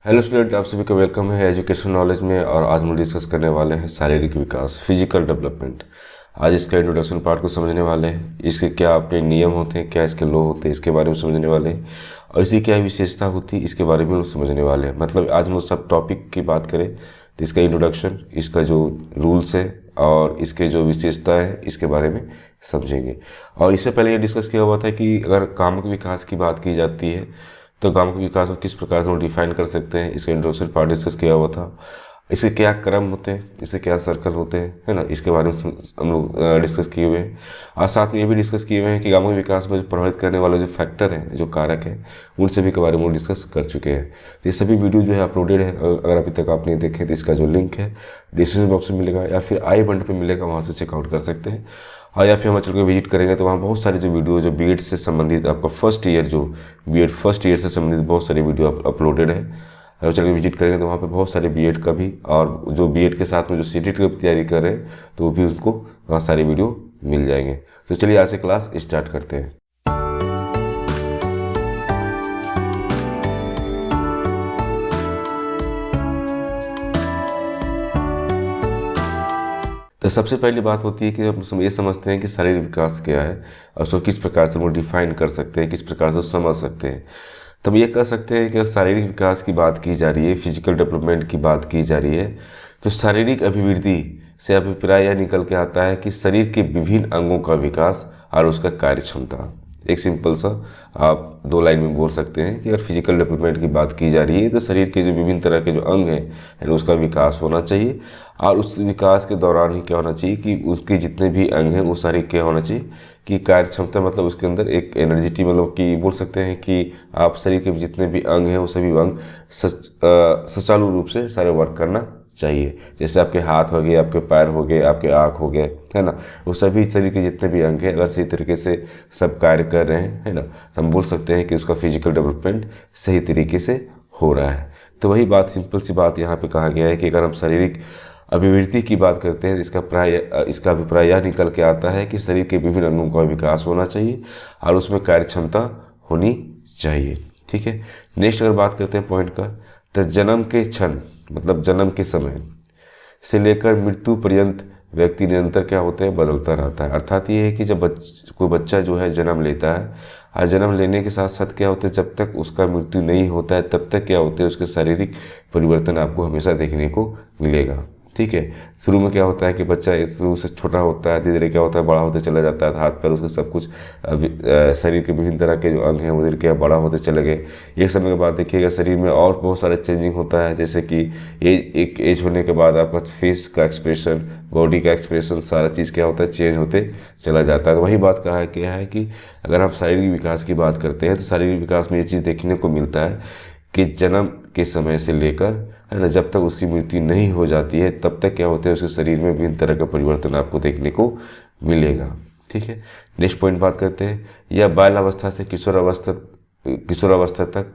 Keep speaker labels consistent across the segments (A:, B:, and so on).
A: Hello student, आप सभी का वेलकम है एजुकेशन नॉलेज में। और आज हम डिस्कस करने वाले हैं शारीरिक विकास, फिजिकल डेवलपमेंट। आज इसका इंट्रोडक्शन पार्ट को समझने वाले हैं। इसके क्या अपने नियम होते हैं, क्या इसके लॉ होते हैं, इसके बारे में समझने वाले हैं। और इसकी क्या विशेषता होती है, इसके बारे में हम समझने वाले हैं। मतलब आज हम सब टॉपिक की बात करें तो इसका इंट्रोडक्शन, इसका जो रूल्स है और इसके जो विशेषता है, इसके बारे में समझेंगे। और इससे पहले ये डिस्कस किया हुआ था कि अगर कामुक विकास की बात की जाती है तो कामुक विकास को किस प्रकार से हम डिफाइन कर सकते हैं, इसका इंट्रोडक्शन पार्ट डिस्कस किया हुआ था। इसके क्या क्रम होते हैं, इससे क्या सर्कल होते हैं, है ना, इसके बारे में हम लोग डिस्कस किए हुए हैं। और साथ में ये भी डिस्कस किए हुए हैं कि कामुक विकास में जो प्रभावित करने वाले जो फैक्टर हैं, जो कारक हैं, उन सभी के बारे में डिस्कस कर चुके हैं। तो ये सभी वीडियो जो है अपलोडेड है। अगर अभी तक आप नहीं देखें तो इसका जो लिंक है डिस्क्रिप्शन बॉक्स में मिलेगा या फिर आई बटन पर मिलेगा, वहाँ से चेकआउट कर सकते हैं। और या फिर हम चल के विजिट करेंगे तो वहाँ बहुत सारे जो वीडियो जो बीएड से संबंधित, आपका फर्स्ट ईयर जो बीएड फर्स्ट ईयर से संबंधित बहुत सारे वीडियो अपलोडेड है। अगर चल के विजिट करेंगे तो वहाँ पे बहुत सारे बीएड का भी, और जो बीएड के साथ में जो सीटेट की तैयारी कर रहे हैं तो वो भी उनको वहाँ सारे वीडियो मिल जाएंगे। तो चलिए आज से क्लास स्टार्ट करते हैं। तो सबसे पहली बात होती है कि हम ये समझते हैं कि शारीरिक विकास क्या है और उसको किस प्रकार से हम डिफाइन कर सकते हैं, किस प्रकार से समझ सकते हैं। तो हम ये कह सकते हैं कि अगर शारीरिक विकास की बात की जा रही है, फिजिकल डेवलपमेंट की बात की जा रही है, तो शारीरिक अभिवृद्धि से अभिप्राय यह निकल के आता है कि शरीर के विभिन्न अंगों का विकास और उसका कार्य क्षमता। एक सिंपल सा आप दो लाइन में बोल सकते हैं कि अगर फिजिकल डेवलपमेंट की बात की जा रही है तो शरीर के जो विभिन्न तरह के जो अंग हैं उसका विकास होना चाहिए। और उस विकास के दौरान ही क्या होना चाहिए कि उसके जितने भी अंग हैं वो सारे क्या होना चाहिए कि कार्य क्षमता, मतलब उसके अंदर एक एनर्जिटी, मतलब कि बोल सकते हैं कि आप शरीर के जितने भी अंग हैं वो सभी अंग सुचारू रूप से सारे वर्क करना चाहिए। जैसे आपके हाथ हो गए, आपके पैर हो गए, आपके आँख हो गए, है ना, वो सभी शरीर के जितने भी अंग हैं अगर सही तरीके से सब कार्य कर रहे हैं, है ना, तो हम बोल सकते हैं कि उसका फिजिकल डेवलपमेंट सही तरीके से हो रहा है। तो वही बात, सिंपल सी बात यहाँ पे कहा गया है कि अगर हम शारीरिक अभिवृद्धि की बात करते हैं तो इसका अभिप्राय यह निकल के आता है कि शरीर के विभिन्न अंगों का विकास होना चाहिए और उसमें कार्य क्षमता होनी चाहिए। ठीक है। नेक्स्ट अगर बात करते हैं पॉइंट का, तो जन्म के क्षण, मतलब जन्म के समय से लेकर मृत्यु पर्यंत व्यक्ति निरंतर क्या होते हैं, बदलता रहता है। अर्थात ये है कि जब कोई बच्चा जो है जन्म लेता है और जन्म लेने के साथ साथ क्या होता है, जब तक उसका मृत्यु नहीं होता है तब तक क्या होते हैं, उसके शारीरिक परिवर्तन आपको हमेशा देखने को मिलेगा। ठीक है। शुरू में क्या होता है कि बच्चा शुरू से छोटा होता है, धीरे धीरे क्या होता है बड़ा होते चला जाता है, हाथ पैर उसके सब कुछ शरीर के विभिन्न तरह के जो अंग हैं वो धीरे क्या बड़ा होते चले गए। एक समय के बाद देखिएगा शरीर में और बहुत सारे चेंजिंग होता है, जैसे कि एक एज होने के बाद आपका फेस का एक्सप्रेशन, बॉडी का एक्सप्रेशन, सारा चीज़ क्या होता है चेंज होते चला जाता है। तो वही बात कहा क्या है कि अगर हम शारीरिक विकास की बात करते हैं तो शारीरिक विकास में ये चीज़ देखने को मिलता है कि जन्म के समय से लेकर, है ना, जब तक उसकी मृत्यु नहीं हो जाती है तब तक क्या होता है उसके शरीर में विभिन्न तरह का परिवर्तन आपको देखने को मिलेगा। ठीक है। नेक्स्ट पॉइंट बात करते हैं, यह बाल अवस्था से किशोरावस्था तक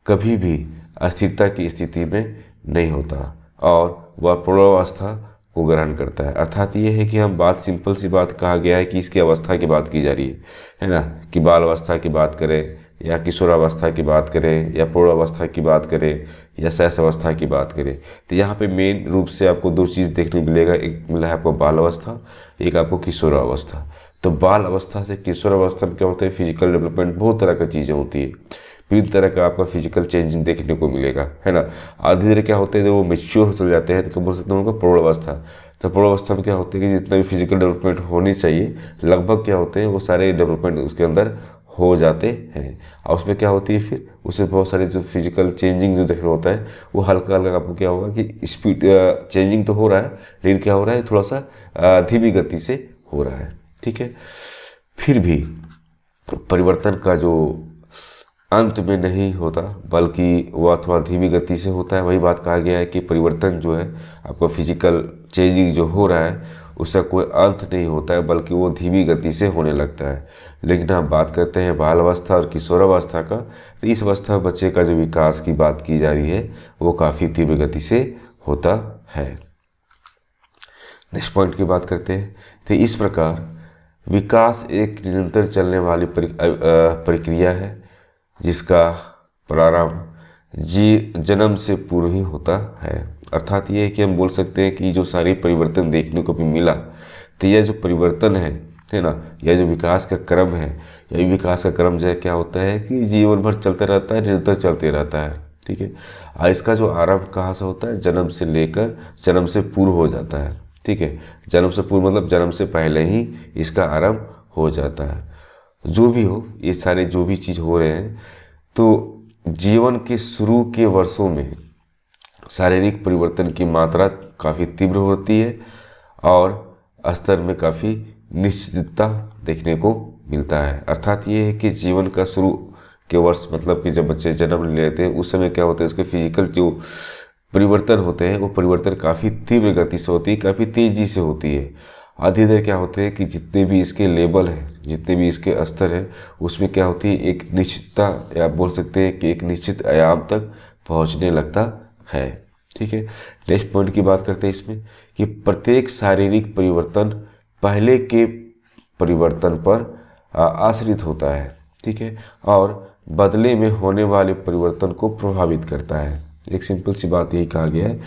A: कभी भी अस्थिरता की स्थिति में नहीं होता और वह प्रौढ़ावस्था को ग्रहण करता है। अर्थात ये है कि हम बात, सिंपल सी बात कहा गया है कि इसकी अवस्था की बात की जा रही है ना, कि बाल अवस्था की बात करें या किशोरावस्था की बात करें या प्रौढ़ावस्था की बात करें या शैशव अवस्था की बात करें, तो यहाँ पे मेन रूप से आपको दो चीज़ देखने को मिलेगा। एक मिला है आपको बाल अवस्था, एक आपको किशोरावस्था। तो बाल अवस्था से किशोरावस्था में क्या होता है, फिजिकल डेवलपमेंट बहुत तरह की चीज़ें होती है, विभिन्न तरह का आपका फिजिकल चेंजिंग देखने को मिलेगा, है ना। और धीरे धीरे क्या होते हैं जब वो मेच्योर हो चल जाते हैं तो बोल सकते हैं उनको प्रौढ़ावस्था। तो प्रौढ़ावस्था में क्या होता है कि जितना भी फिजिकल डेवलपमेंट होनी चाहिए लगभग क्या होते हैं वो सारे डेवलपमेंट उसके अंदर हो जाते हैं। और उसमें क्या होती है फिर उसमें बहुत सारे जो फिजिकल चेंजिंग जो देखना होता है वो हल्का हल्का आपको क्या होगा कि स्पीड चेंजिंग तो हो रहा है लेकिन क्या हो रहा है थोड़ा सा धीमी गति से हो रहा है। ठीक है। फिर भी परिवर्तन का जो अंत में नहीं होता बल्कि वह थोड़ा धीमी गति से होता है। वही बात कहा गया है कि परिवर्तन जो है आपका फिजिकल चेंजिंग जो हो रहा है उसका कोई अंत नहीं होता है बल्कि वो धीमी गति से होने लगता है। लेकिन हम बात करते हैं बाल अवस्था और किशोरावस्था का, तो इस अवस्था में बच्चे का जो विकास की बात की जा रही है वो काफ़ी तीव्र गति से होता है। नेक्स्ट पॉइंट की बात करते हैं। तो इस प्रकार विकास एक निरंतर चलने वाली प्रक्रिया है जिसका प्रारंभ जन्म से पूर्व ही होता है। अर्थात ये है कि हम बोल सकते हैं कि जो सारे परिवर्तन देखने को भी मिला, तो यह जो परिवर्तन है ना, यह जो विकास का क्रम है, यही विकास का क्रम जो है क्या होता है कि जीवन भर चलता रहता है, निरंतर चलते रहता है। ठीक है, और इसका जो आरंभ कहाँ से होता है, जन्म से लेकर जन्म से पूर्व हो जाता है। ठीक है, जन्म से पूर्व मतलब जन्म से पहले ही इसका आरंभ हो जाता है। जो भी हो, ये सारे जो भी चीज़ हो रहे हैं, तो जीवन के शुरू के वर्षों में शारीरिक परिवर्तन की मात्रा काफ़ी तीव्र होती है और स्तर में काफ़ी निश्चितता देखने को मिलता है। अर्थात ये है कि जीवन का शुरू के वर्ष मतलब कि जब बच्चे जन्म लेते हैं उस समय क्या होता है, उसके फिजिकल जो परिवर्तन होते हैं वो परिवर्तन काफ़ी तीव्र गति से होती है, काफ़ी तेज़ी से होती है। आधे इधर क्या होते हैं कि जितने भी इसके लेवल हैं, जितने भी इसके स्तर हैं, उसमें क्या होती है, एक निश्चितता या आप बोल सकते हैं कि एक निश्चित आयाम तक पहुंचने लगता है। ठीक है, नेक्स्ट पॉइंट की बात करते हैं इसमें कि प्रत्येक शारीरिक परिवर्तन पहले के परिवर्तन पर आश्रित होता है। ठीक है, और बदले में होने वाले परिवर्तन को प्रभावित करता है। एक सिंपल सी बात यही कहा गया है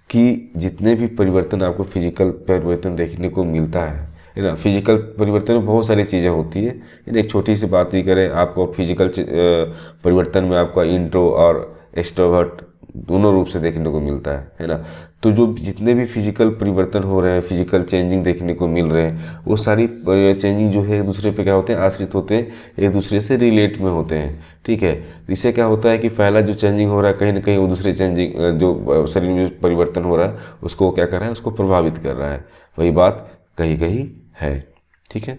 A: कि जितने भी परिवर्तन आपको फिजिकल परिवर्तन देखने को मिलता है ना, फिजिकल परिवर्तन में बहुत सारी चीज़ें होती है। एक छोटी सी बात ही करें, आपको फिजिकल परिवर्तन में आपका इंट्रो और एक्सट्रोवर्ट दोनों रूप से देखने को मिलता है ना। तो जो जितने भी फिजिकल परिवर्तन हो रहे हैं, फिजिकल चेंजिंग देखने को मिल रहे हैं, वो सारी चेंजिंग जो है एक दूसरे पे क्या होते हैं, आश्रित होते हैं, एक दूसरे से रिलेट में होते हैं। ठीक है, इससे क्या होता है कि पहला जो चेंजिंग हो रहा है कहीं ना कहीं वो दूसरे चेंजिंग जो शरीर में जो परिवर्तन हो रहा है उसको क्या कर रहा है, उसको प्रभावित कर रहा है। वही बात कहीं कहीं है। ठीक है,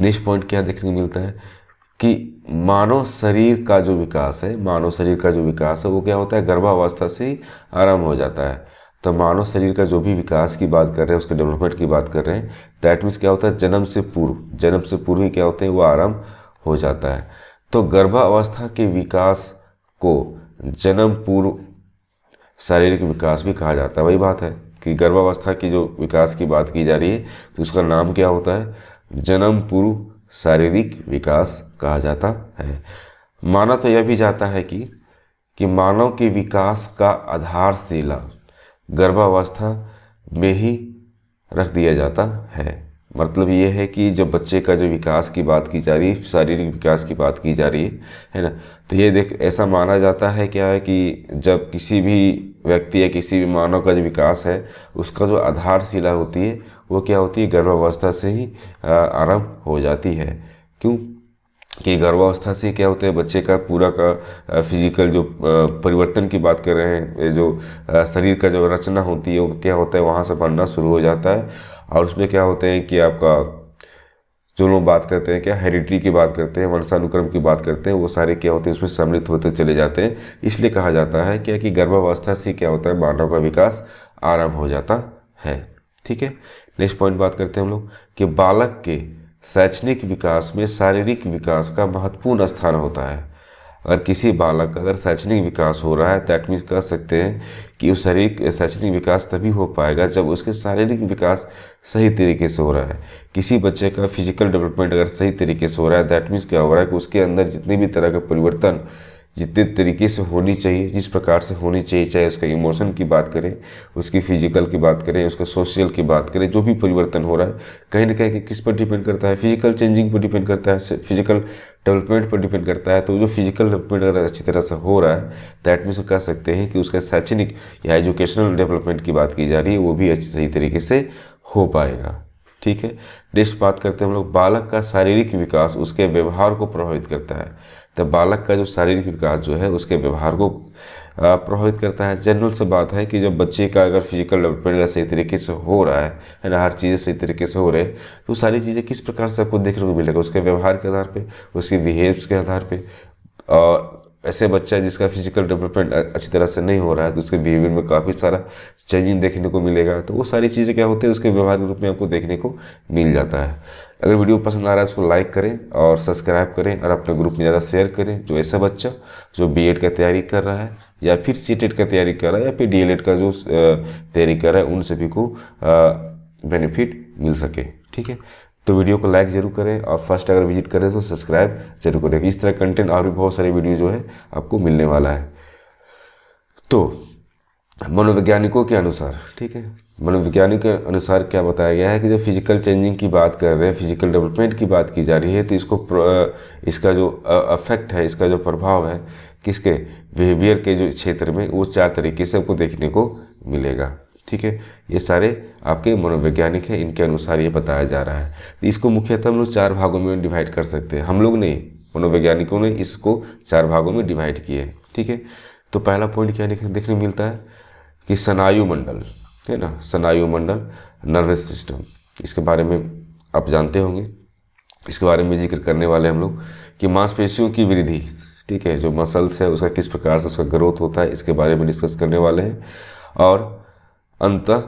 A: नेक्स्ट पॉइंट क्या देखने को मिलता है कि मानव शरीर का जो विकास है, मानव शरीर का जो विकास है वो क्या होता है, गर्भावस्था से ही आरंभ हो जाता है। तो मानव शरीर का जो भी विकास की बात कर रहे हैं, उसके डेवलपमेंट की बात कर रहे हैं, दैट मीन्स क्या होता है, जन्म से पूर्व ही क्या होते हैं, वो आरंभ हो जाता है। तो गर्भावस्था के विकास को जन्म पूर्व शारीरिक विकास भी कहा जाता है। वही बात है कि गर्भावस्था की जो विकास की बात की जा रही है तो उसका नाम क्या होता है, जन्म पूर्व शारीरिक विकास कहा जाता है। माना तो यह भी जाता है कि मानव के विकास का आधारशिला गर्भावस्था में ही रख दिया जाता है। मतलब ये है कि जब बच्चे का जो विकास की बात की जा रही है, शारीरिक विकास की बात की जा रही है ना, तो ये देख ऐसा माना जाता है क्या है कि जब किसी भी व्यक्ति या किसी भी मानव का जो विकास है उसका जो आधारशिला होती है वो क्या होती है, गर्भावस्था से ही आरंभ हो जाती है। क्यों कि गर्भावस्था से क्या होता है, बच्चे का पूरा का फिजिकल जो परिवर्तन की बात कर रहे हैं, जो शरीर का जो रचना होती है वो क्या होता है, वहाँ से बनना शुरू हो जाता है। और उसमें क्या होता है कि आपका जो लोग बात करते हैं क्या, हेरिडिटी की बात करते हैं, वंशानुक्रम की बात करते हैं, वो सारे क्या होते हैं उसमें सम्मिलित होते चले जाते हैं। इसलिए कहा जाता है क्या कि गर्भावस्था से क्या होता है, मानव का विकास आरंभ हो जाता है। ठीक है, नेक्स्ट पॉइंट बात करते हैं हम लोग कि बालक के शैक्षणिक विकास में शारीरिक विकास का महत्वपूर्ण स्थान होता है। अगर किसी बालक का अगर शैक्षणिक विकास हो रहा है, दैट मीन्स कह सकते हैं कि उस शरीर शैक्षणिक विकास तभी हो पाएगा जब उसके शारीरिक विकास सही तरीके से हो रहा है। किसी बच्चे का फिजिकल डेवलपमेंट अगर सही तरीके से हो रहा है, दैट मीन्स क्या हो रहा है कि उसके अंदर जितने भी तरह के परिवर्तन जितने तरीके से होनी चाहिए, जिस प्रकार से होनी चाहिए, चाहे उसका इमोशन की बात करें, उसकी फिजिकल की बात करें, उसका सोशल की बात करें, जो भी परिवर्तन हो रहा है कहीं ना कहीं किस पर डिपेंड करता है, फिजिकल चेंजिंग पर डिपेंड करता है, फिजिकल डेवलपमेंट पर डिपेंड करता है। तो जो फिजिकल डेवलपमेंट अगर अच्छी तरह से हो रहा है, दैट मीन्स कह सकते हैं कि उसका शैक्षणिक या एजुकेशनल डेवलपमेंट की बात की जा रही है वो भी अच्छी सही तरीके से हो पाएगा। ठीक है, नेक्स्ट बात करते हैं हम लोग, बालक का शारीरिक विकास उसके व्यवहार को प्रभावित करता है। तो बालक का जो शारीरिक विकास जो है उसके व्यवहार को प्रभावित करता है। जनरल से बात है कि जब बच्चे का अगर फिजिकल डेवलपमेंट सही तरीके से हो रहा है ना, हर चीज़ें सही तरीके से हो रहे हैं, तो सारी चीज़ें किस प्रकार से आपको देखने को मिलेगा, उसके व्यवहार के आधार पे, उसके बिहेव्स के आधार पे। और ऐसे बच्चा जिसका फिजिकल डेवलपमेंट अच्छी तरह से नहीं हो रहा है तो उसके बिहेवियर में काफ़ी सारा चेंजिंग देखने को मिलेगा। तो वो सारी चीज़ें क्या होती है उसके व्यवहार के रूप में आपको देखने को मिल जाता है। अगर वीडियो पसंद आ रहा है उसको लाइक करें और सब्सक्राइब करें और अपने ग्रुप में ज़्यादा शेयर करें। जो ऐसा बच्चा जो बीएड का तैयारी कर रहा है या फिर सीटेट का तैयारी कर रहा है या फिर डीएलएड का जो तैयारी कर रहा है, उन सभी को बेनिफिट मिल सके। ठीक है, तो वीडियो को लाइक जरूर करें और फर्स्ट अगर विजिट करें तो सब्सक्राइब जरूर करें। इस तरह कंटेंट और भी बहुत सारे वीडियो जो है आपको मिलने वाला है। तो मनोवैज्ञानिकों के अनुसार, ठीक है, मनोवैज्ञानिक के अनुसार क्या बताया गया है कि जब फिजिकल चेंजिंग की बात कर रहे हैं, फिजिकल डेवलपमेंट की बात की जा रही है, तो इसका जो अफेक्ट है, इसका जो प्रभाव है किसके बिहेवियर के जो क्षेत्र में, वो 4 तरीके से आपको देखने को मिलेगा। ठीक है, ये सारे आपके मनोवैज्ञानिक हैं, इनके अनुसार ये बताया जा रहा है। तो इसको मुख्यतः हम लोग 4 भागों में डिवाइड कर सकते हैं। हम लोग नहीं, मनोवैज्ञानिकों ने इसको 4 भागों में डिवाइड किए। ठीक है, तो पहला पॉइंट क्या देखने मिलता है कि स्नायु मंडल, है ना, स्नायु मंडल, नर्वस सिस्टम, इसके बारे में आप जानते होंगे। इसके बारे में जिक्र करने वाले हम लोग कि मांसपेशियों की वृद्धि, ठीक है, जो मसल्स है उसका किस प्रकार से उसका ग्रोथ होता है, इसके बारे में डिस्कस करने वाले हैं। और अंतः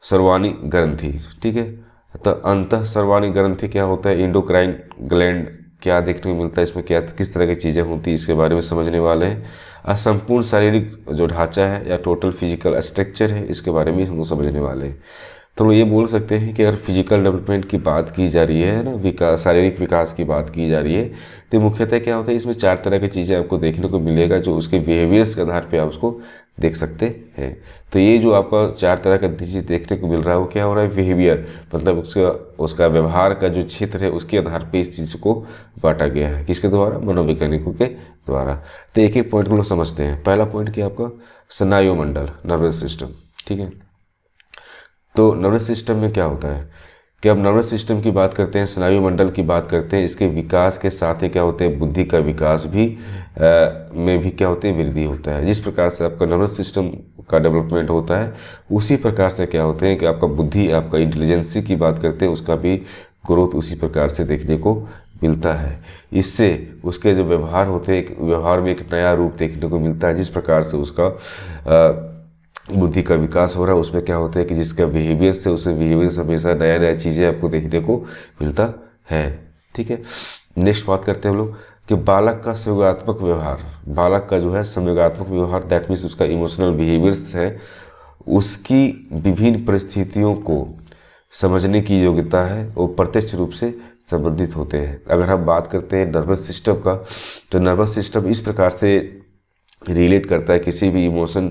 A: सर्वाणी ग्रंथि, ठीक है, तो अंतः सर्वाणी ग्रंथि क्या होता है, इंडोक्राइन ग्लैंड क्या देखने को मिलता है, इसमें क्या किस तरह की चीज़ें होती है, इसके बारे में समझने वाले हैं। असंपूर्ण शारीरिक जो ढांचा है या टोटल फिजिकल स्ट्रक्चर है, इसके बारे में हम लोग समझने वाले हैं। तो हम ये बोल सकते हैं कि अगर फिजिकल डेवलपमेंट की बात की जा रही है ना, विकास, शारीरिक विकास की बात की जा रही है, तो मुख्यतः क्या होता है, इसमें 4 तरह की चीज़ें आपको देखने को मिलेगा, जो उसके बिहेवियर्स के आधार पे आप उसको देख सकते हैं। तो ये जो आपका 4 तरह का चीज़ देखने को मिल रहा है, वो क्या हो रहा है, बिहेवियर, मतलब उसका व्यवहार का जो क्षेत्र है, उसके आधार पे इस चीज़ को बांटा गया है। किसके द्वारा, मनोवैज्ञानिकों के द्वारा। तो एक एक पॉइंट को लोग समझते हैं। पहला पॉइंट क्या आपका, स्नायु मंडल, नर्वस सिस्टम। ठीक है, तो नर्वस सिस्टम में क्या होता है कि अब नर्वस सिस्टम की बात करते हैं, स्नायु मंडल की बात करते हैं, इसके विकास के साथ ही क्या होते हैं, बुद्धि का विकास भी में भी क्या होते हैं, वृद्धि होता है। जिस प्रकार से आपका नर्वस सिस्टम का डेवलपमेंट होता है, उसी प्रकार से क्या होते हैं कि आपका बुद्धि, आपका इंटेलिजेंसी की बात करते हैं, उसका भी ग्रोथ उसी प्रकार से देखने को मिलता है। इससे उसके जो व्यवहार होते हैं, व्यवहार में एक नया रूप देखने को मिलता है। जिस प्रकार से उसका बुद्धि का विकास हो रहा है, उसमें क्या होता है कि जिसका बिहेवियर से, उसमें बिहेवियर से हमेशा नया नया चीज़ें आपको देखने को मिलता है। ठीक है, नेक्स्ट बात करते हैं हम लोग कि बालक का संवेगात्मक व्यवहार, बालक का जो है संवेगात्मक व्यवहार, दैट मीन्स उसका इमोशनल बिहेवियर्स है, उसकी विभिन्न परिस्थितियों को समझने की योग्यता है, वो प्रत्यक्ष रूप से संबंधित होते हैं। अगर हम बात करते हैं नर्वस सिस्टम का, तो नर्वस सिस्टम इस प्रकार से रिलेट करता है किसी भी इमोशन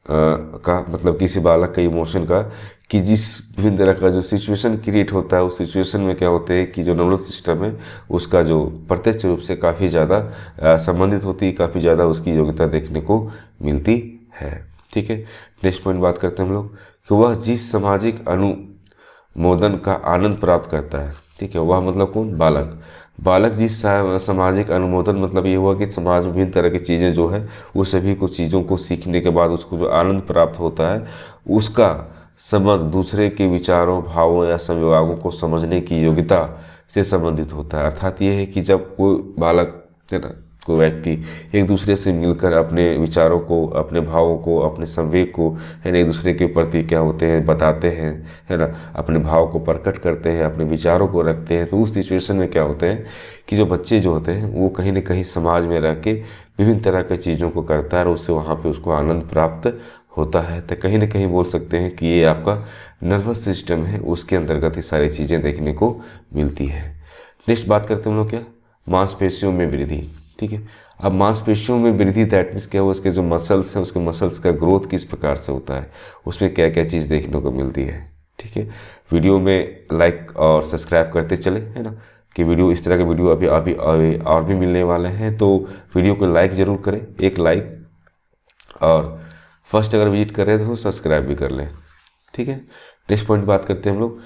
A: का, मतलब किसी बालक का इमोशन का, कि जिस विभिन्न तरह का जो सिचुएशन क्रिएट होता है, उस सिचुएशन में क्या होते हैं कि जो नर्वस सिस्टम है उसका जो प्रत्यक्ष रूप से काफ़ी ज़्यादा संबंधित होती है, काफ़ी ज़्यादा उसकी योग्यता देखने को मिलती है। ठीक है, नेक्स्ट पॉइंट बात करते हैं हम लोग कि वह जिस सामाजिक अनुमोदन का आनंद प्राप्त करता है, ठीक है, वह मतलब कौन, बालक। बालक जिस सामाजिक अनुमोदन, मतलब ये हुआ कि समाज में विभिन्न तरह की चीज़ें जो है, वो सभी कुछ चीज़ों को सीखने के बाद उसको जो आनंद प्राप्त होता है, उसका संबंध दूसरे के विचारों, भावों या संवेगों को समझने की योग्यता से संबंधित होता है। अर्थात ये है कि जब कोई बालक, है ना, कोई व्यक्ति एक दूसरे से मिलकर अपने विचारों को, अपने भावों को, अपने संवेग को, है ना, एक दूसरे के प्रति क्या होते हैं, बताते हैं, है ना, अपने भाव को प्रकट करते हैं, अपने विचारों को रखते हैं, तो उस सिचुएशन में क्या होते हैं कि जो बच्चे जो होते हैं, वो कहीं ना कहीं समाज में रह के विभिन्न तरह की चीज़ों को करता है और उससे वहाँ पर उसको आनंद प्राप्त होता है। तो कहीं ना कहीं बोल सकते हैं कि ये आपका नर्वस सिस्टम है, उसके अंतर्गत ही सारी चीज़ें देखने को मिलती है। नेक्स्ट बात करते हैं हम लोग क्या, मांसपेशियों में वृद्धि। ठीक है, अब मांसपेशियों में वृद्धि, दैट मीन्स क्या हुआ, उसके जो मसल्स हैं, उसके मसल्स का ग्रोथ किस प्रकार से होता है, उसमें क्या क्या चीज़ देखने को मिलती है। ठीक है, वीडियो में लाइक और सब्सक्राइब करते चले, है ना, कि वीडियो, इस तरह के वीडियो अभी अभी और भी मिलने वाले हैं। तो वीडियो को लाइक ज़रूर करें, एक लाइक, और फर्स्ट अगर विजिट कर रहे हैं तो सब्सक्राइब भी कर लें। ठीक है, नेक्स्ट पॉइंट बात करते हैं हम लोग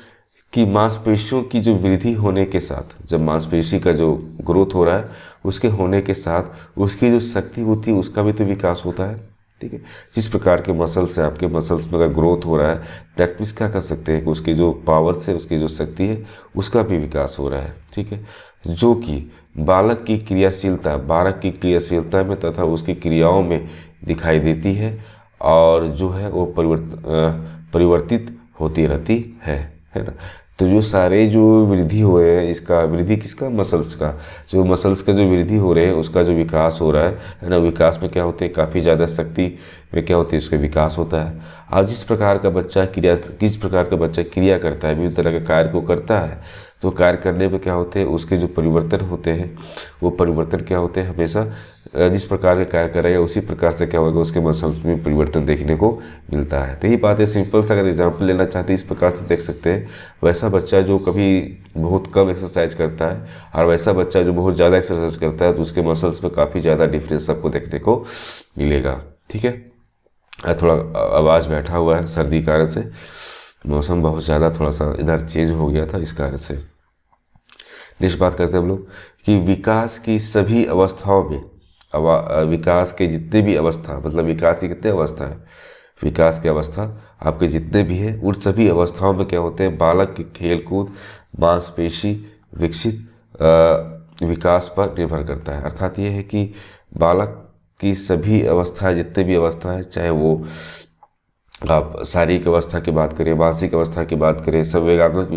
A: कि मांसपेशियों की जो वृद्धि होने के साथ, जब मांसपेशी का जो ग्रोथ हो रहा है, उसके होने के साथ उसकी जो शक्ति होती है, उसका भी तो विकास होता है। ठीक है, जिस प्रकार के मसल्स हैं, आपके मसल्स में अगर ग्रोथ हो रहा है, दैट मीन्स क्या कर सकते हैं कि उसकी जो पावर्स है, उसकी जो शक्ति है, उसका भी विकास हो रहा है। ठीक है, जो कि बालक की क्रियाशीलता, बालक की क्रियाशीलता में तथा उसकी क्रियाओं में दिखाई देती है, और जो है वो परिवर्तित होती रहती है ना। तो जो सारे जो वृद्धि हो रहे हैं, इसका वृद्धि किसका, मसल्स का, जो मसल्स का जो वृद्धि हो रहे हैं, उसका जो विकास हो रहा है ना, विकास में क्या होते हैं, काफ़ी ज़्यादा शक्ति में क्या होती है, उसका विकास होता है। अब जिस प्रकार का बच्चा क्रिया करता है, विभिन्न तरह के कार्य को करता है, तो कार्य करने में क्या होते हैं, उसके जो परिवर्तन होते हैं वो परिवर्तन क्या होते हैं, हमेशा जिस प्रकार के कार्य करेगा उसी प्रकार से क्या होगा, उसके मसल्स में परिवर्तन देखने को मिलता है। तो यही बात है, सिंपल सा अगर एग्जाम्पल लेना चाहते हैं इस प्रकार से देख सकते हैं, वैसा बच्चा जो कभी बहुत कम एक्सरसाइज करता है और वैसा बच्चा जो बहुत ज़्यादा एक्सरसाइज करता है, तो उसके मसल्स में काफ़ी ज़्यादा डिफरेंस आपको देखने को मिलेगा। ठीक है, थोड़ा आवाज़ बैठा हुआ है सर्दी कारण से, मौसम बहुत ज़्यादा थोड़ा सा इधर चेंज हो गया था इस कारण से। नेक्स्ट बात करते हैं हम लोग कि विकास की सभी अवस्थाओं में, विकास के जितने भी अवस्था, मतलब विकास की कितने अवस्था है, विकास की अवस्था आपके जितने भी हैं उन सभी अवस्थाओं में क्या होते हैं, बालक के खेल कूद मांसपेशी विकसित विकास पर निर्भर करता है। अर्थात ये है कि बालक की सभी अवस्थाएं, जितने भी अवस्था है, चाहे वो आप शारीरिक अवस्था की बात करें, मानसिक अवस्था की बात करें, संवेगात्मक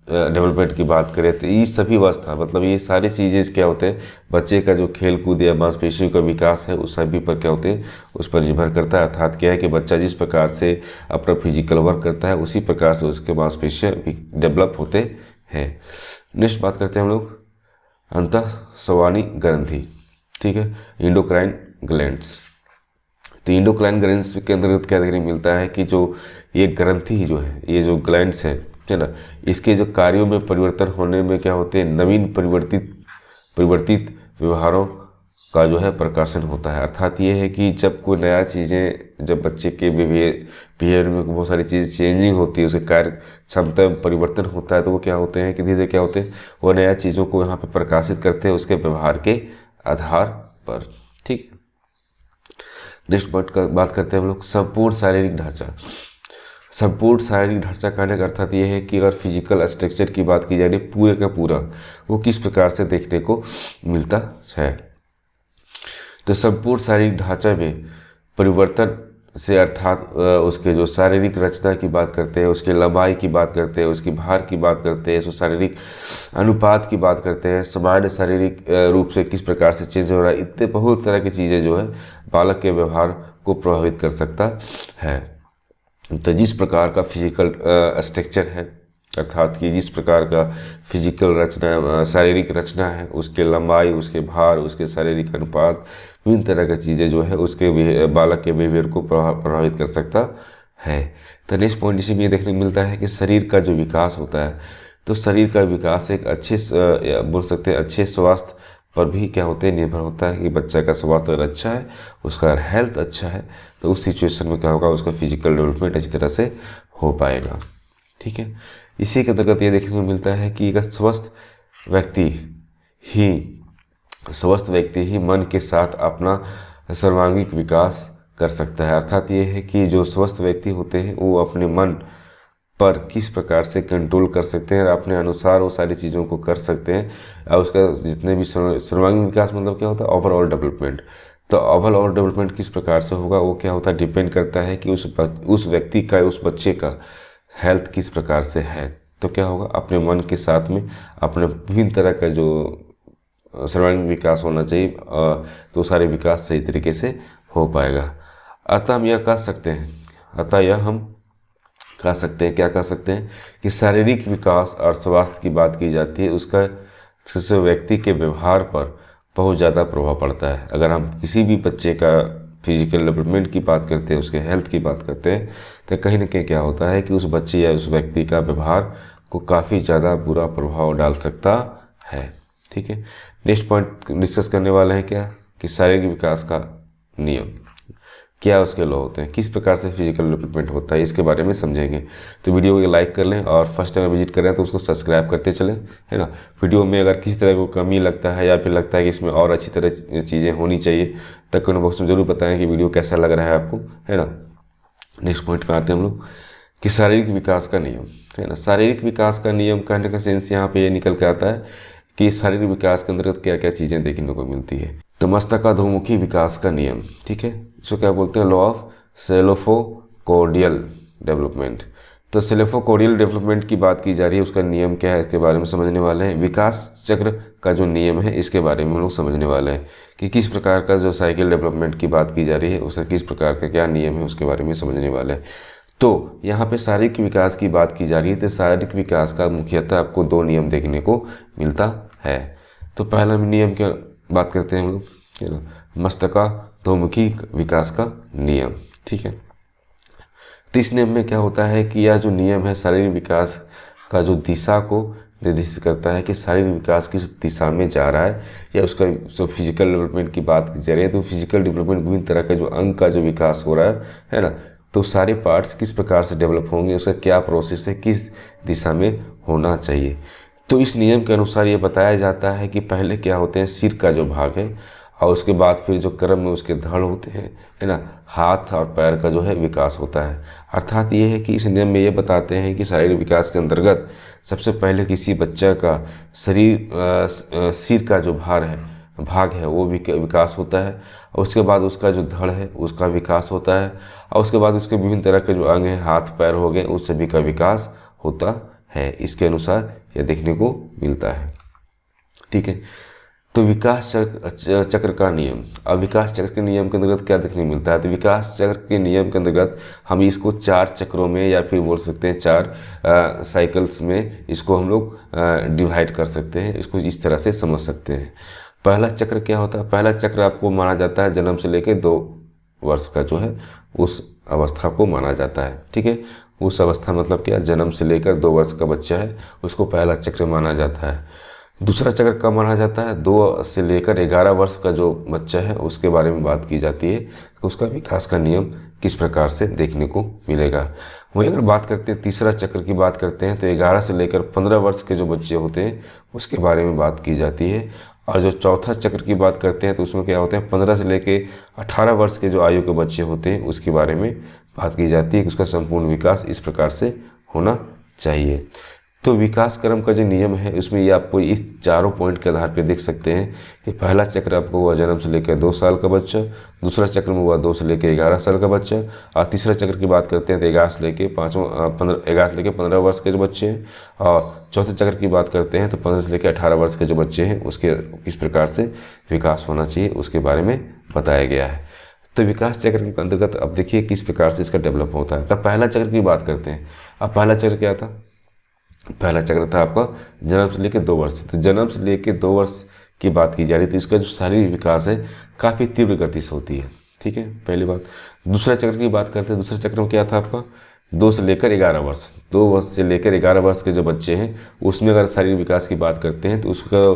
A: डेवलपमेंट की बात करें, तो ये सभी अवस्था, मतलब ये सारी चीज़ें क्या होते हैं, बच्चे का जो खेल कूद या मांसपेशियों का विकास है उस सभी पर क्या होते हैं, उस पर निर्भर करता है। अर्थात क्या है कि बच्चा जिस प्रकार से अपना फिजिकल वर्क करता है उसी प्रकार से उसके मांसपेशियाँ डेवलप होते हैं। नेक्स्ट बात करते हैं हम लोग अंतःस्रावी ग्रंथि। ठीक है, इंडोक्राइन ग्लैंड्स। तो इंडोक्राइन ग्लैंड्स के अंतर्गत क्या देखने को मिलता है कि जो ये ग्रंथि जो है, ये जो ग्लैंड्स है ना, इसके जो कार्यों में परिवर्तन होने में क्या होते हैं, नवीन परिवर्तित व्यवहारों का जो है प्रकाशन होता है। अर्थात ये है कि जब कोई नया चीज़ें, जब बच्चे के बिहेवियर में बहुत सारी चीज़ें चेंजिंग होती है, उसके कार्य क्षमता में परिवर्तन होता है, तो वो क्या होते हैं कि धीरे धीरे क्या होते हैं, वो नया चीज़ों को यहाँ पे प्रकाशित करते हैं उसके व्यवहार के आधार पर। ठीक है, नेक्स्ट बात करते हैं हम लोग संपूर्ण शारीरिक ढांचा। संपूर्ण शारीरिक ढांचा कहने का अर्थात ये है कि अगर फिजिकल स्ट्रक्चर की बात की जा रही है पूरे का पूरा, वो किस प्रकार से देखने को मिलता है। तो संपूर्ण शारीरिक ढांचा में परिवर्तन से अर्थात उसके जो शारीरिक रचना की बात करते हैं, उसकी लंबाई की बात करते हैं, उसकी भार की बात करते हैं, उसके शारीरिक अनुपात की बात करते हैं, सामान्य शारीरिक रूप से किस प्रकार से चेंज हो रहा है, इतने बहुत तरह की चीज़ें जो है बालक के व्यवहार को प्रभावित कर सकता है। तो जिस प्रकार का फिजिकल स्ट्रक्चर है, अर्थात कि जिस प्रकार का फिजिकल रचना, शारीरिक रचना है, उसके लंबाई, उसके भार, उसके शारीरिक अनुपात, विभिन्न तरह की चीज़ें जो है उसके बालक के बिहेवियर को प्रभावित कर सकता है। तो नेक्स्ट पॉइंट इसी में ये देखने को मिलता है कि शरीर का जो विकास होता है, तो शरीर का विकास एक अच्छे बोल सकते हैं अच्छे स्वास्थ्य पर भी क्या होते हैं, निर्भर होता है कि बच्चा का स्वास्थ्य अगर अच्छा है, उसका हेल्थ अच्छा है, तो उस सिचुएशन में क्या होगा, उसका फिजिकल डेवलपमेंट अच्छी तरह से हो पाएगा। ठीक है, इसी के अंतर्गत ये देखने को मिलता है कि एक स्वस्थ व्यक्ति ही मन के साथ अपना सर्वांगीण विकास कर सकता है। अर्थात ये है कि जो स्वस्थ व्यक्ति होते हैं वो अपने मन पर किस प्रकार से कंट्रोल कर सकते हैं और अपने अनुसार वो सारी चीज़ों को कर सकते हैं, और उसका जितने भी सर्वांगीण विकास मतलब क्या होता है, ओवरऑल डेवलपमेंट। तो ओवरऑल डेवलपमेंट किस प्रकार से होगा, वो क्या होता है, डिपेंड करता है कि उस व्यक्ति का, उस बच्चे का हेल्थ किस प्रकार से है। तो क्या होगा, अपने मन के साथ में अपने विभिन्न तरह का जो सर्वांगीण विकास होना चाहिए, तो सारे विकास सही तरीके से हो पाएगा। अतः हम यह कह सकते हैं, क्या कह सकते हैं कि शारीरिक विकास और स्वास्थ्य की बात की जाती है, उसका व्यक्ति के व्यवहार पर बहुत ज़्यादा प्रभाव पड़ता है। अगर हम किसी भी बच्चे का फिजिकल डेवलपमेंट की बात करते हैं, उसके हेल्थ की बात करते हैं, तो कहीं ना कहीं क्या होता है कि उस बच्चे या उस व्यक्ति का व्यवहार को काफ़ी ज़्यादा बुरा प्रभाव डाल सकता है। ठीक है, नेक्स्ट पॉइंट डिस्कस करने वाले हैं क्या कि शारीरिक विकास का नियम क्या, उसके लॉ होते हैं, किस प्रकार से फिजिकल डेवलपमेंट होता है, इसके बारे में समझेंगे। तो वीडियो को लाइक कर लें और फर्स्ट टाइम विजिट कर रहे हैं तो उसको सब्सक्राइब करते चलें, है ना। वीडियो में अगर किसी तरह को कमी लगता है या फिर लगता है कि इसमें और अच्छी तरह चीज़ें होनी चाहिए, तो कमेंट बॉक्स में जरूर बताएं कि वीडियो कैसा लग रहा है आपको, है ना। नेक्स्ट पॉइंट पे आते हैं हम लोग कि शारीरिक विकास का नियम, है ना। शारीरिक विकास का नियम कहने का सेंस यहाँ पे ये निकल के आता है कि शारीरिक विकास के अंतर्गत क्या क्या चीज़ें देखने को मिलती है। तो मस्तकाधोमुखी विकास का नियम, ठीक है, इसको क्या बोलते हैं, लॉ ऑफ सेलोफोकोडियल डेवलपमेंट। तो सेलोफोकोडियल डेवलपमेंट की बात की जा रही है, उसका नियम क्या है इसके बारे में समझने वाले हैं। विकास चक्र का जो नियम है इसके बारे में हम लोग समझने वाले हैं कि किस प्रकार का जो साइकिल डेवलपमेंट की बात की जा रही है उसका किस प्रकार का क्या नियम है उसके बारे में समझने वाले हैं। तो यहाँ पे शारीरिक विकास की बात की जा रही है, तो शारीरिक विकास का मुख्यतः आपको दो नियम देखने को मिलता है। तो पहला नियम क्या बात करते हैं हम लोग, है ना, मस्तकाधोमुखी विकास का नियम। ठीक है, तो इस नियम में क्या होता है कि यह जो नियम है शारीरिक विकास का जो दिशा को निर्देशित करता है कि शारीरिक विकास किस दिशा में जा रहा है, या उसका जो फिजिकल डेवलपमेंट की बात की जा रही है, तो फिजिकल डेवलपमेंट विभिन्न तरह का जो अंग का जो विकास हो रहा है ना, तो सारे पार्ट्स किस प्रकार से डेवलप होंगे, उसका क्या प्रोसेस है, किस दिशा में होना चाहिए। तो इस नियम के अनुसार ये बताया जाता है कि पहले क्या होते हैं, सिर का जो भाग है, और उसके बाद फिर जो क्रम में उसके धड़ होते हैं, है ना, हाथ और पैर का जो है विकास होता है। अर्थात ये है कि इस नियम में ये बताते हैं कि शारीरिक विकास के अंतर्गत सबसे पहले किसी बच्चा का सिर का जो भाग है वो विकास होता है, और उसके बाद उसका जो धड़ है उसका विकास होता है, और उसके बाद उसके विभिन्न तरह के जो अंग हैं, हाथ पैर हो गए, उस सभी का विकास होता है। इसके अनुसार यह देखने को मिलता है। ठीक है, तो विकास चक्र का नियम। अब विकास चक्र के नियम के अंतर्गत क्या देखने को मिलता है, तो विकास चक्र के नियम के अंतर्गत हम इसको 4 चक्रों में, या फिर बोल सकते हैं 4 साइकिल्स में इसको हम लोग डिवाइड कर सकते हैं। इसको इस तरह से समझ सकते हैं। पहला चक्र क्या होता है, पहला चक्र आपको माना जाता है जन्म से लेकर 2 वर्ष का जो है उस अवस्था को माना जाता है। ठीक है, उस अवस्था मतलब क्या, जन्म से लेकर 2 वर्ष का बच्चा है उसको पहला चक्र माना जाता है। दूसरा चक्र कब माना जाता है, 2 से लेकर 11 वर्ष का जो बच्चा है उसके बारे में बात की जाती है कि उसका विकास का नियम किस प्रकार से देखने को मिलेगा। वहीं अगर बात करते हैं तीसरा चक्र की बात करते हैं, तो 11 से लेकर 15 वर्ष के जो बच्चे होते हैं उसके बारे में बात की जाती है। और जो चौथा चक्र की बात करते हैं तो उसमें क्या होते हैं, 15 से लेकर 18 वर्ष के जो आयु के बच्चे होते हैं उसके बारे में बात की जाती है कि उसका संपूर्ण विकास इस प्रकार से होना चाहिए। तो विकास क्रम का जो नियम है उसमें ये आपको इस चारों पॉइंट के आधार पर देख सकते हैं कि पहला चक्र आपको हुआ जन्म से लेकर 2 साल का बच्चा, दूसरा चक्र में हुआ 2 से लेकर 11 साल का बच्चा, और तीसरा चक्र की बात करते हैं तो 11 से लेकर 15 वर्ष के जो बच्चे हैं, और चौथे चक्र की बात करते हैं तो 15 से लेकर 18 वर्ष के जो बच्चे हैं उसके किस प्रकार से विकास होना चाहिए उसके बारे में बताया गया है। तो विकास चक्र के अंतर्गत अब देखिए किस प्रकार से इसका डेवलप होता है। अब पहला चक्र की बात करते हैं। अब पहला चक्र क्या था, पहला चक्र था आपका जन्म से लेकर 2 वर्ष। तो जन्म से लेकर 2 वर्ष की बात की जा रही थी, इसका जो शारीरिक विकास है काफ़ी तीव्र गति से होती है। ठीक है, पहली बात। दूसरा चक्र की बात करते हैं, दूसरे चक्र में क्या था आपका 2 से लेकर 11 वर्ष। 2 वर्ष से लेकर 11 वर्ष के जो बच्चे हैं उसमें अगर शारीरिक विकास की बात करते हैं तो उसका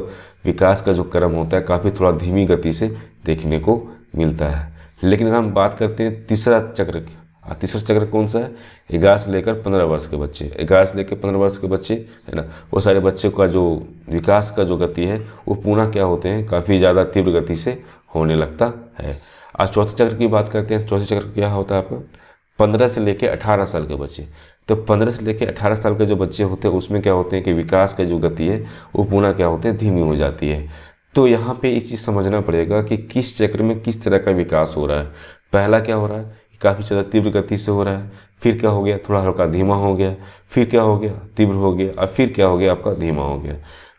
A: विकास का जो क्रम होता है काफ़ी थोड़ा धीमी गति से देखने को मिलता है। लेकिन अगर हम बात करते हैं तीसरा चक्र की, तीसरा चक्र कौन सा है, 11 से लेकर 15 वर्ष के बच्चे। 11 से लेकर 15 वर्ष के बच्चे है ना, वो सारे बच्चों का जो विकास का जो गति है वो पुनः क्या होते हैं, काफ़ी ज़्यादा तीव्र गति से होने लगता है। आज चौथे चक्र की बात करते हैं। चौथे चक्र क्या होता है आपका 15 से लेकर 18 साल के बच्चे। तो 15 से लेकर 18 साल के जो बच्चे होते हैं उसमें क्या होते हैं कि विकास का जो गति है वो पुनः क्या होते हैं, धीमी हो जाती है। तो यहाँ पे एक चीज़ समझना पड़ेगा कि किस चक्र में किस तरह का विकास हो रहा है। पहला क्या हो रहा है, काफ़ी ज़्यादा तीव्र गति से हो रहा है, फिर क्या हो गया, थोड़ा हल्का धीमा हो गया, फिर क्या हो गया, तीव्र हो गया, और फिर क्या हो गया आपका धीमा हो गया।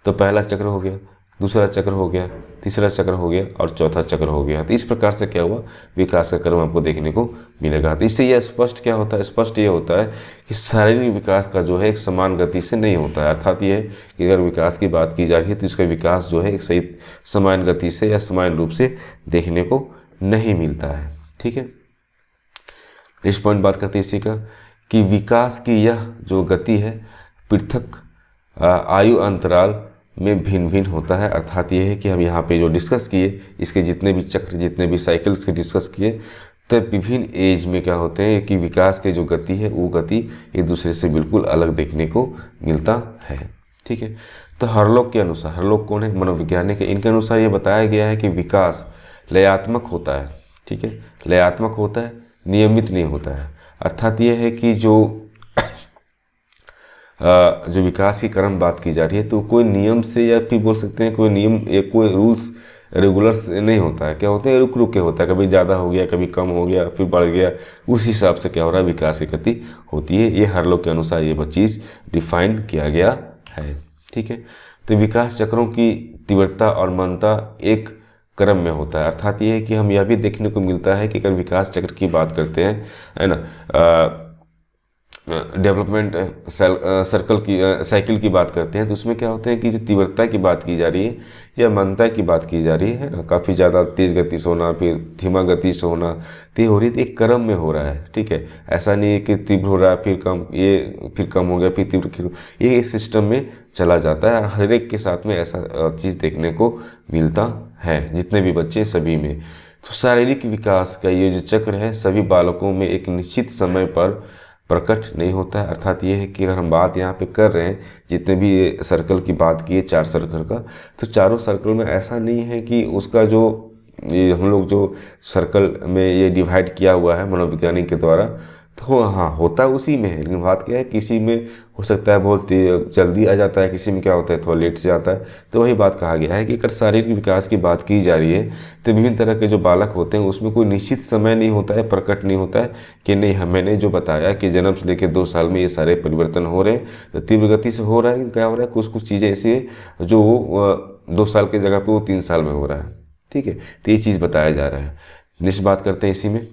A: तो पहला चक्र हो गया, दूसरा चक्र हो गया, तीसरा चक्र हो गया और चौथा चक्र हो गया। तो इस प्रकार से क्या हुआ, विकास का क्रम आपको देखने को मिलेगा। तो इससे यह स्पष्ट क्या होता है, स्पष्ट ये होता है कि शारीरिक विकास का जो है एक समान गति से नहीं होता है। अर्थात ये है कि अगर विकास की बात की जा रही है तो इसका विकास जो है एक सही समान गति से या समान रूप से देखने को नहीं मिलता है। ठीक है, इस पॉइंट बात करते हैं इसी का कि विकास की यह जो गति है पृथक आयु अंतराल में भिन्न भिन्न होता है। अर्थात ये है कि हम यहाँ पे जो डिस्कस किए, इसके जितने भी चक्र, जितने भी साइकिल्स के डिस्कस किए, तो विभिन्न एज में क्या होते हैं कि विकास की जो गति है वो गति एक दूसरे से बिल्कुल अलग देखने को मिलता है। ठीक है, तो हरलोक के अनुसार, हरलोक कौन है, मनोवैज्ञानिक है, इनके अनुसार ये बताया गया है कि विकास लयात्मक होता है। ठीक है, लयात्मक होता है, नियमित नहीं होता है। अर्थात ये है कि जो विकास की क्रम बात की जा रही है तो कोई नियम से, या फिर बोल सकते हैं कोई नियम, कोई रूल्स रेगुलर्स नहीं होता है। क्या होते हैं, रुक रुक के होता है, कभी ज़्यादा हो गया, कभी कम हो गया, फिर बढ़ गया, उस हिसाब से क्या हो रहा है, विकास की गति होती है। ये हर लोग के अनुसार ये चीज़ डिफाइन किया गया है। ठीक है, तो विकास चक्रों की तीव्रता और मंदता एक क्रम में होता है। अर्थात ये है कि हम यह भी देखने को मिलता है कि अगर विकास चक्र की बात करते हैं, है ना, डेवलपमेंट सर्कल की साइकिल की बात करते हैं, तो उसमें क्या होते हैं कि जो तीव्रता की बात की जा रही है या मंदता की बात की जा रही है ना, काफ़ी ज़्यादा तेज़ गति से होना, फिर धीमा गति से होना, तो ये हो रही है, एक क्रम में हो रहा है। ठीक है, ऐसा नहीं है कि तीव्र हो रहा है फिर कम, ये फिर कम हो गया फिर तीव्र, फिर ये इस सिस्टम में चला जाता है। हर एक के साथ में ऐसा चीज़ देखने को मिलता है, जितने भी बच्चे सभी में। तो शारीरिक विकास का ये जो चक्र है सभी बालकों में एक निश्चित समय पर प्रकट नहीं होता है। अर्थात ये है कि अगर हम बात यहाँ पे कर रहे हैं, जितने भी सर्कल की बात की है 4 सर्कल का, तो चारों सर्कल में ऐसा नहीं है कि उसका जो ये हम लोग जो सर्कल में ये डिवाइड किया हुआ है मनोवैज्ञानिक के द्वारा, तो हाँ होता उसी में है। लेकिन बात क्या है, किसी में हो सकता है बहुत जल्दी आ जाता है, किसी में क्या होता है थोड़ा लेट से आता है। तो वही बात कहा गया है कि अगर शारीरिक विकास की बात की जा रही है तो विभिन्न तरह के जो बालक होते हैं उसमें कोई निश्चित समय नहीं होता है, प्रकट नहीं होता है कि नहीं मैंने जो बताया कि जन्म से लेकर 2 साल में ये सारे परिवर्तन हो रहे हैं, तो तीव्र गति से हो रहा है। क्या हो रहा है, कुछ कुछ चीज़ें ऐसी है जो 2 साल की जगह पर वो 3 साल में हो रहा है। ठीक है, तो ये चीज़ बताया जा रहा है। नेक्स्ट बात करते हैं इसी में।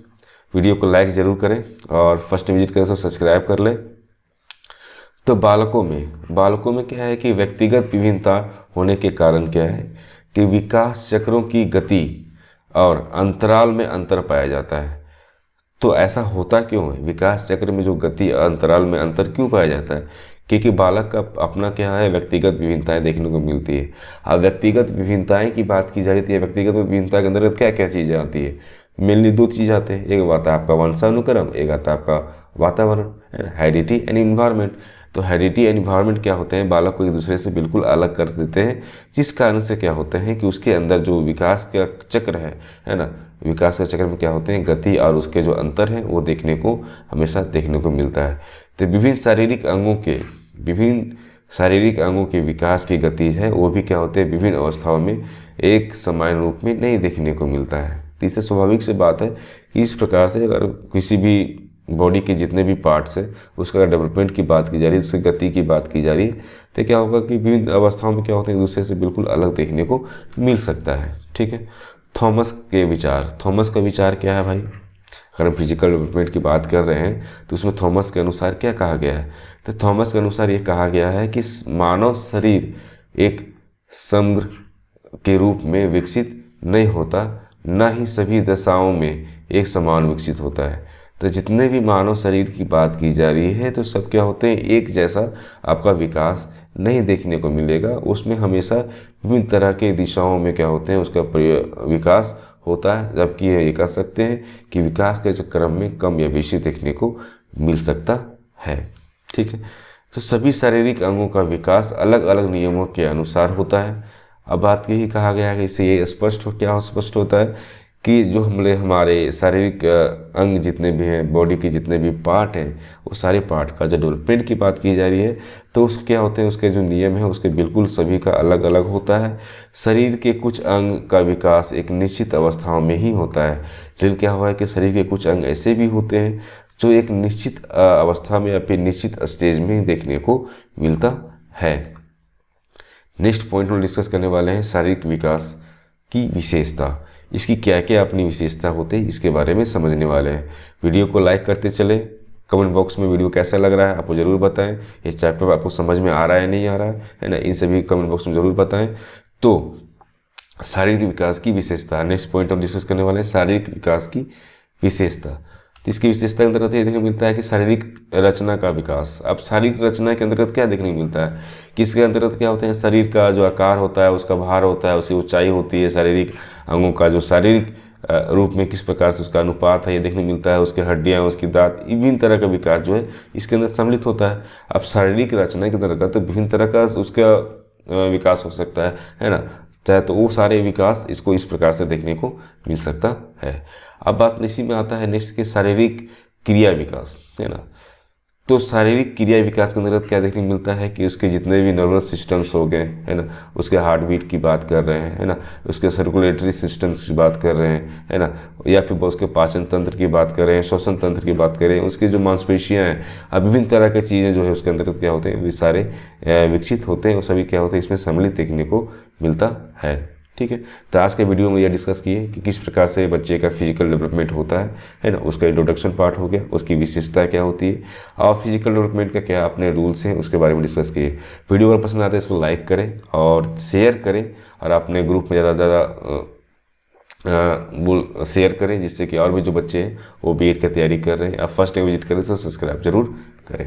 A: वीडियो को लाइक ज़रूर करें और फर्स्ट विजिट करें तो सब्सक्राइब कर लें। तो बालकों में क्या है कि व्यक्तिगत विभिन्नता होने के कारण क्या है कि विकास चक्रों की गति और अंतराल में अंतर पाया जाता है। तो ऐसा होता क्यों है, विकास चक्र में जो गति और अंतराल में अंतर क्यों पाया जाता है? क्योंकि बालक का अपना क्या है, व्यक्तिगत विभिन्नताएं देखने को मिलती है। अब व्यक्तिगत विभिन्नताएं की बात की जा रही है, व्यक्तिगत विभिन्नता के अंतर्गत क्या क्या चीज़ें आती है? मेनली 2 चीज़ आते हैं, एक आता है आपका वंशानुक्रम, एक आता है आपका वातावरण, हेरिडिटी एंड इन्वायरमेंट। तो हेरिडिटी एंड इन्वायरमेंट क्या होते हैं, बालक को एक दूसरे से बिल्कुल अलग कर देते हैं, जिस कारण से क्या होते हैं कि उसके अंदर जो विकास का चक्र है ना, विकास के चक्र में क्या होते हैं, गति और उसके जो अंतर है वो देखने को हमेशा देखने को मिलता है। तो विभिन्न शारीरिक अंगों के विकास की गति है वो भी क्या होते हैं, विभिन्न अवस्थाओं में एक समान रूप में नहीं देखने को मिलता है। तो इससे स्वाभाविक से बात है कि इस प्रकार से अगर किसी भी बॉडी के जितने भी पार्ट्स है उसका डेवलपमेंट की बात की जा रही है, उसकी गति की बात की जा रही है, तो क्या होगा कि विभिन्न अवस्थाओं में क्या होते हैं, एक दूसरे से बिल्कुल अलग देखने को मिल सकता है। ठीक है, थॉमस का विचार क्या है भाई? अगर हम फिजिकल डेवलपमेंट की बात कर रहे हैं तो उसमें थॉमस के अनुसार क्या कहा गया है? तो थॉमस के अनुसार ये कहा गया है कि मानव शरीर एक समग्र के रूप में विकसित नहीं होता, न ही सभी दशाओं में एक समान विकसित होता है। तो जितने भी मानव शरीर की बात की जा रही है तो सब क्या होते हैं, एक जैसा आपका विकास नहीं देखने को मिलेगा। उसमें हमेशा विभिन्न तरह के दिशाओं में क्या होते हैं, उसका विकास होता है। जबकि ये कह सकते हैं कि विकास के क्रम में कम या बेशी देखने को मिल सकता है। ठीक है, तो सभी शारीरिक अंगों का विकास अलग अलग नियमों के अनुसार होता है। अब बात यही कहा गया है कि इससे ये स्पष्ट होता है कि जो हमारे शारीरिक अंग जितने भी हैं, बॉडी के जितने भी पार्ट हैं, वो सारे पार्ट का जो डेवलपमेंट की बात की जा रही है तो उसके क्या होते हैं, उसके जो नियम है उसके बिल्कुल सभी का अलग अलग होता है। शरीर के कुछ अंग का विकास एक निश्चित अवस्थाओं में ही होता है, लेकिन क्या हुआ है कि शरीर के कुछ अंग ऐसे भी होते हैं जो एक निश्चित अवस्था में या फिर निश्चित स्टेज में ही देखने को मिलता है। नेक्स्ट पॉइंट में डिस्कस करने वाले हैं शारीरिक विकास की विशेषता। इसकी क्या क्या अपनी विशेषता होते हैं इसके बारे में समझने वाले हैं। वीडियो को लाइक करते चले, कमेंट बॉक्स में वीडियो कैसा लग रहा है आपको ज़रूर बताएं। इस चैप्टर आपको समझ में आ रहा है नहीं आ रहा है ना, इन सभी कमेंट बॉक्स में ज़रूर बताएं। तो शारीरिक विकास की विशेषता, नेक्स्ट पॉइंट हम डिस्कस करने वाले हैं शारीरिक विकास की विशेषता। तो इसकी विशेषता के अंतर्गत ये देखने को मिलता है कि शारीरिक रचना का विकास। अब शारीरिक रचना के अंतर्गत क्या देखने को मिलता है कि इसके अंतर्गत क्या होते हैं, शरीर का जो आकार होता है, उसका भार होता है, उसकी ऊंचाई होती है, शारीरिक अंगों का जो शारीरिक रूप में किस प्रकार से उसका अनुपात है ये देखने को मिलता है, उसकी हड्डियाँ, उसकी दांत, विभिन्न तरह का विकास जो है इसके अंदर सम्मिलित होता है। अब शारीरिक रचना के अंतर्गत तो विभिन्न तरह का उसका विकास हो सकता है ना, चाहे तो वो सारे विकास इसको इस प्रकार से देखने को मिल सकता है। अब बात इसी में आता है नेक्स्ट के शारीरिक क्रिया विकास, है ना। तो शारीरिक क्रिया विकास के अंतर्गत क्या देखने को मिलता है कि उसके जितने भी नर्वस सिस्टम्स हो गए, है ना, उसके हार्ट बीट की बात कर रहे हैं, है ना, उसके सर्कुलेटरी सिस्टम्स की बात कर रहे हैं, है ना, या फिर उसके पाचन तंत्र की बात कर रहे हैं, श्वसन तंत्र की बात कर रहे हैं, उसकी जो मांसपेशियाँ हैं, अब विभिन्न तरह की चीज़ें जो है उसके अंतर्गत क्या होते हैं, वे सारे विकसित होते हैं और सभी क्या होते हैं इसमें सम्मिलित देखने को मिलता है। ठीक है। तो आज के वीडियो में यह डिस्कस किए कि किस प्रकार से बच्चे का फिजिकल डेवलपमेंट होता है ना, उसका इंट्रोडक्शन पार्ट हो गया, उसकी विशेषता क्या होती है और फिजिकल डेवलपमेंट का क्या अपने रूल्स हैं उसके बारे में डिस्कस किए। वीडियो अगर पसंद आता है इसको लाइक करें और शेयर करें और अपने ग्रुप में ज़्यादा से ज़्यादा शेयर करें, जिससे कि और भी जो बच्चे हैं वो बीएड की तैयारी कर रहे हैं या फर्स्ट टाइम विजिट करें तो सब्सक्राइब जरूर करें।